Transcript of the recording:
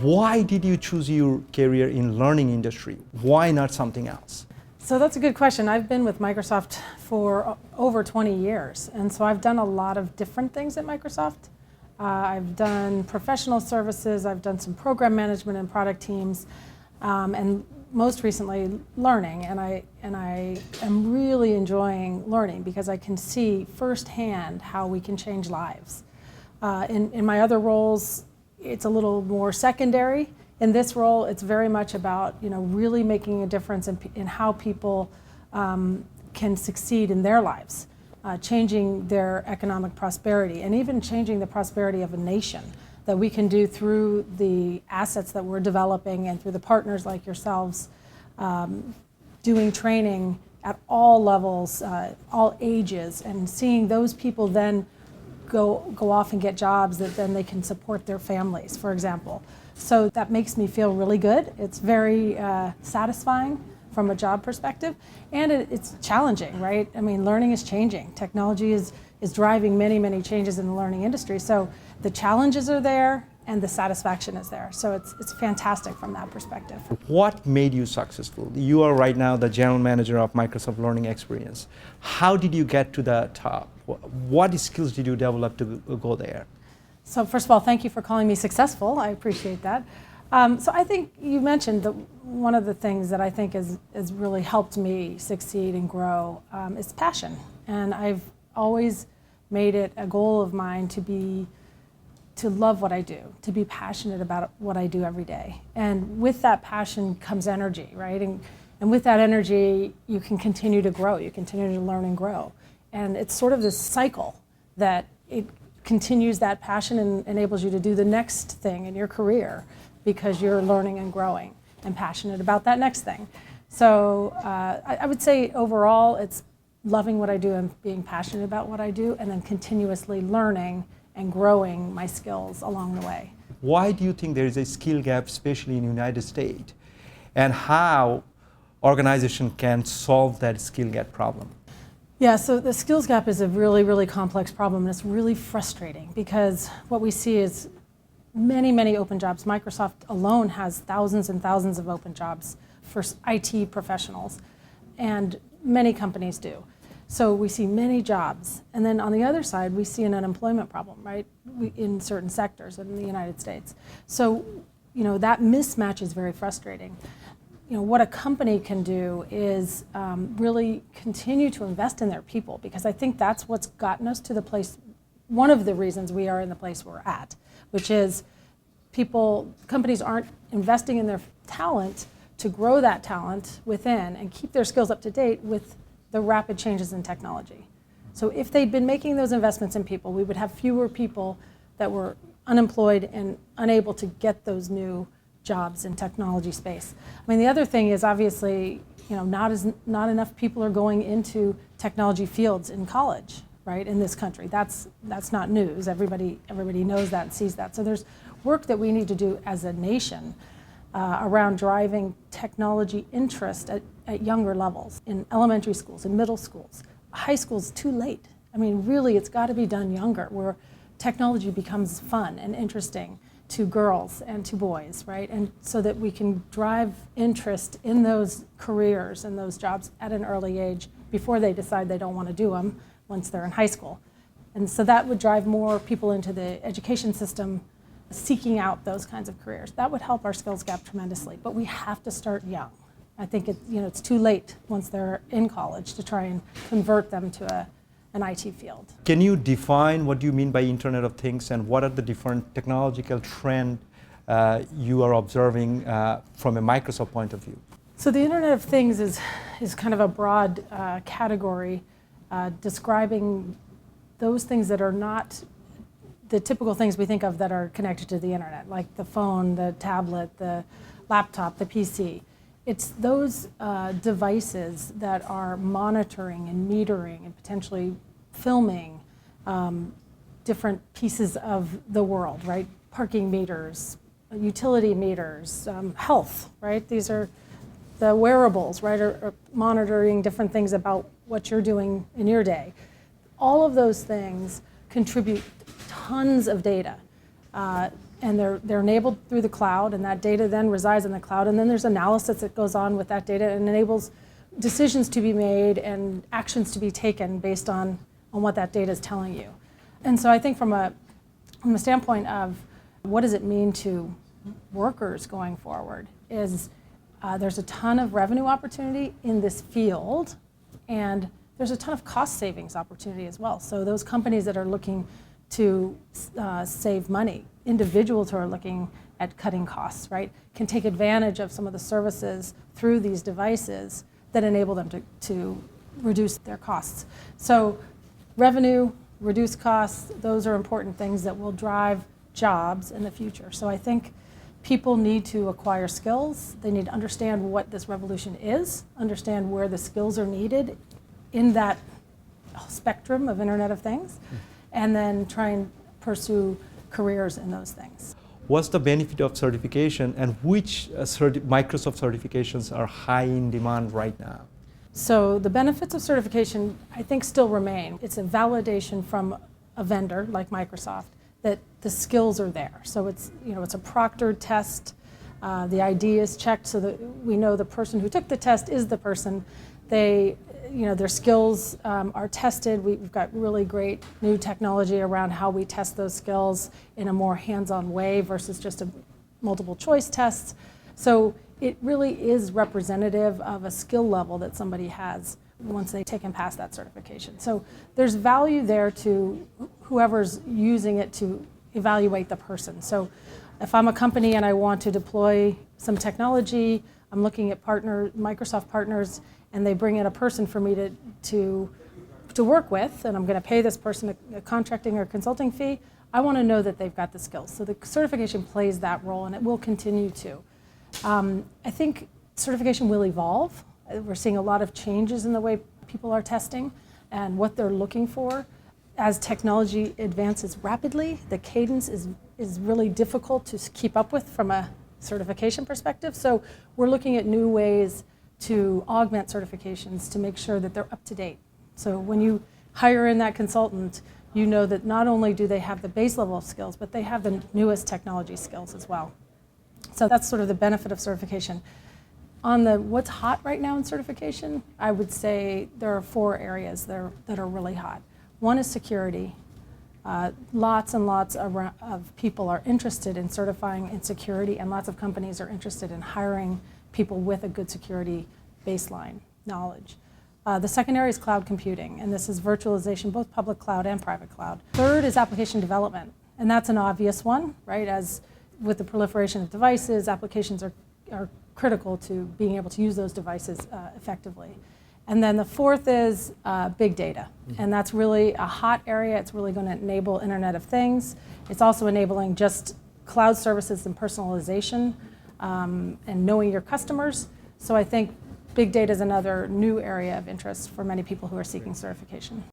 Why did you choose your career in learning industry? Why not something else? So that's a good question. I've been with Microsoft for over 20 years, and so I've done a lot of different things at Microsoft. I've done professional services, I've done some program management and product teams, and most recently learning, and I am really enjoying learning because I can see firsthand how we can change lives. In my other roles, it's a little more secondary. In this role, it's very much about really making a difference in how people can succeed in their lives, changing their economic prosperity, and even changing the prosperity of a nation that we can do through the assets that we're developing and through the partners like yourselves, doing training at all levels, all ages, and seeing those people then go off and get jobs that then they can support their families, for example. So that makes me feel really good. It's very satisfying from a job perspective, and it's challenging, right? I mean, learning is changing. Technology is driving many, many changes in the learning industry. So the challenges are there and the satisfaction is there. So it's fantastic from that perspective. What made you successful? You are right now the general manager of Microsoft Learning Experience. How did you get to the top? What skills did you develop to go there? So first of all, thank you for calling me successful. I appreciate that. So I think you mentioned that one of the things that I think has really helped me succeed and grow is passion. And I've always made it a goal of mine to love what I do, to be passionate about what I do every day. And with that passion comes energy, right? And with that energy, you can continue to grow, you continue to learn and grow. And it's sort of this cycle that it continues that passion and enables you to do the next thing in your career because you're learning and growing and passionate about that next thing. So I would say overall it's loving what I do and being passionate about what I do, and then continuously learning and growing my skills along the way. Why do you think there is a skill gap, especially in the United States, and how organization can solve that skill gap problem? Yeah, so the skills gap is a really, really complex problem, and it's really frustrating because what we see is many, many open jobs. Microsoft alone has thousands and thousands of open jobs for IT professionals, and many companies do. So we see many jobs, and then on the other side, we see an unemployment problem, right, in certain sectors in the United States. So, that mismatch is very frustrating. What a company can do is really continue to invest in their people, because I think that's what's gotten us to the place, one of the reasons we are in the place we're at, which is companies aren't investing in their talent to grow that talent within and keep their skills up to date with the rapid changes in technology. So if they'd been making those investments in people, we would have fewer people that were unemployed and unable to get those new jobs in technology space. I mean, the other thing is obviously, not enough people are going into technology fields in college, right, in this country. That's not news. Everybody knows that and sees that. So there's work that we need to do as a nation around driving technology interest at younger levels, in elementary schools, in middle schools. High school's too late. I mean, really, it's got to be done younger, where technology becomes fun and interesting to girls and to boys, right? And so that we can drive interest in those careers and those jobs at an early age before they decide they don't want to do them once they're in high school. And so that would drive more people into the education system seeking out those kinds of careers. That would help our skills gap tremendously, but we have to start young. I think it's too late once they're in college to try and convert them to an IT field. Can you define what you mean by Internet of Things, and what are the different technological trends you are observing from a Microsoft point of view? So the Internet of Things is kind of a broad category describing those things that are not the typical things we think of that are connected to the internet, like the phone, the tablet, the laptop, the PC. It's those devices that are monitoring and metering and potentially filming different pieces of the world, right? Parking meters, utility meters, health, right? These are the wearables, right, are monitoring different things about what you're doing in your day. All of those things contribute tons of data. and they're enabled through the cloud, and that data then resides in the cloud, and then there's analysis that goes on with that data and enables decisions to be made and actions to be taken based on what that data is telling you. And so I think from a standpoint of what does it mean to workers going forward is there's a ton of revenue opportunity in this field, and there's a ton of cost savings opportunity as well. So those companies that are looking to save money, individuals who are looking at cutting costs, right, can take advantage of some of the services through these devices that enable them to reduce their costs. So revenue, reduce costs, those are important things that will drive jobs in the future. So I think people need to acquire skills. They need to understand what this revolution is, understand where the skills are needed in that spectrum of Internet of Things, and then try and pursue careers in those things. What's the benefit of certification, and which Microsoft certifications are high in demand right now? So the benefits of certification, I think, still remain. It's a validation from a vendor like Microsoft that the skills are there. So it's a proctored test. The ID is checked so that we know the person who took the test is the person. Their skills are tested. We've got really great new technology around how we test those skills in a more hands-on way versus just a multiple choice tests. So it really is representative of a skill level that somebody has once they take and pass that certification. So there's value there to whoever's using it to evaluate the person. So if I'm a company and I want to deploy some technology, I'm looking at Microsoft partners, and they bring in a person for me to work with, and I'm going to pay this person a contracting or consulting fee, I want to know that they've got the skills. So the certification plays that role, and it will continue to. I think certification will evolve. We're seeing a lot of changes in the way people are testing and what they're looking for. As technology advances rapidly, the cadence is really difficult to keep up with from a certification perspective. So we're looking at new ways to augment certifications to make sure that they're up to date. So when you hire in that consultant, you know that not only do they have the base level of skills, but they have the newest technology skills as well. So that's sort of the benefit of certification. On what's hot right now in certification, I would say there are 4 areas that are really hot. One is security. Lots and lots of people are interested in certifying in security, and lots of companies are interested in hiring people with a good security baseline knowledge. The second area is cloud computing, and this is virtualization, both public cloud and private cloud. Third is application development, and that's an obvious one, right? As with the proliferation of devices, applications are critical to being able to use those devices effectively. And then the fourth is big data, and that's really a hot area. It's really going to enable Internet of Things. It's also enabling just cloud services and personalization and knowing your customers. So I think big data is another new area of interest for many people who are seeking certification.